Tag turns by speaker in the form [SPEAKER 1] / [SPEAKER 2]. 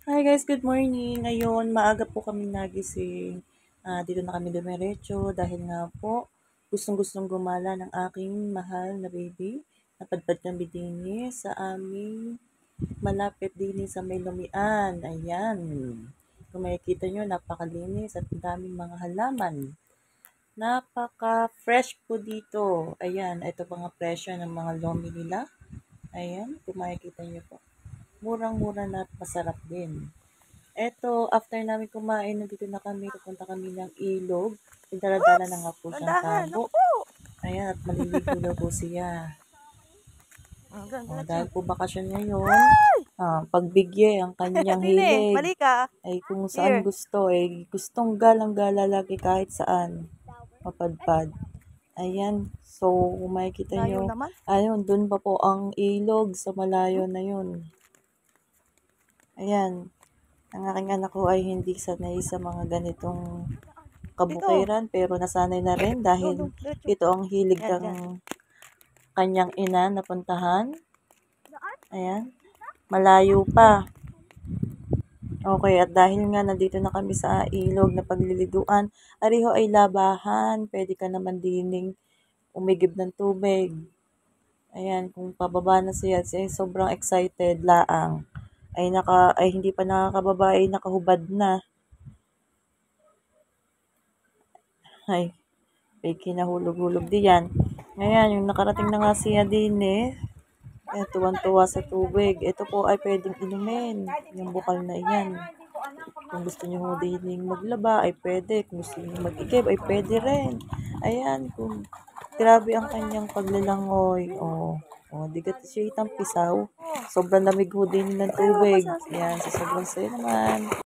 [SPEAKER 1] Hi guys, good morning. Ngayon, maaga po kami nagising. Dito na kami dumiretso dahil nga po gustong-gustong gumala ng aking mahal na baby. Napadpad kami din sa aming malapit din sa may lumian. Ayan. Kung makikita nyo, napakalinis at daming mga halaman. Napaka-fresh po dito. Ayan, ito pa nga presyo ng mga lomi nila. Ayan, kung makikita nyo po. Murang-mura na at masarap din. Eto, after namin kumain, nandito na kami, pupunta kami ng ilog. Pindaradala na nga po siyang
[SPEAKER 2] Dahan,
[SPEAKER 1] tabo. Ayan, at maliligo daw po siya. Dahil po bakasyon ngayon, pagbigye ang kanyang
[SPEAKER 2] Dine,
[SPEAKER 1] hilig.
[SPEAKER 2] balik ka.
[SPEAKER 1] Ay kung saan
[SPEAKER 2] Here.
[SPEAKER 1] gusto, ay gustong galang-gala lagi kahit saan mapadpad. Ayan, so kung makikita
[SPEAKER 2] Layo
[SPEAKER 1] nyo,
[SPEAKER 2] naman.
[SPEAKER 1] ayun, dun pa po ang ilog sa malayo na yun. Ayan, ang aking anak ko ay hindi sanay sa mga ganitong kabukiran pero nasanay na rin dahil
[SPEAKER 2] Diretso.
[SPEAKER 1] ito ang hilig
[SPEAKER 2] Yan,
[SPEAKER 1] ng
[SPEAKER 2] yan.
[SPEAKER 1] kanyang ina na puntahan. Ayan, malayo pa. Okay, at dahil nga nandito na kami sa ilog na pagliliguan, ariho ay labahan, pwede ka naman dining umigib ng tubig. Ayan, kung pababa na siya, sobrang excited laang. Ay hindi pa nakakababa, ay nakahubad na. Ay, may kinahulog-hulog diyan. Ngayon, yung nakarating na nga siya din tuwan-tuwa sa tubig. Ito po ay pwedeng inumin, yung bukal na iyan. Kung gusto nyo din maglaba, ay pwede. Kung gusto nyo mag-igib, ay pwede rin. Ayan, kung grabe ang kanyang paglalangoy. Digat siya itang pisaw. Sobrang lamig ho din ng tubig. Ayan, sa sobrang sayo naman.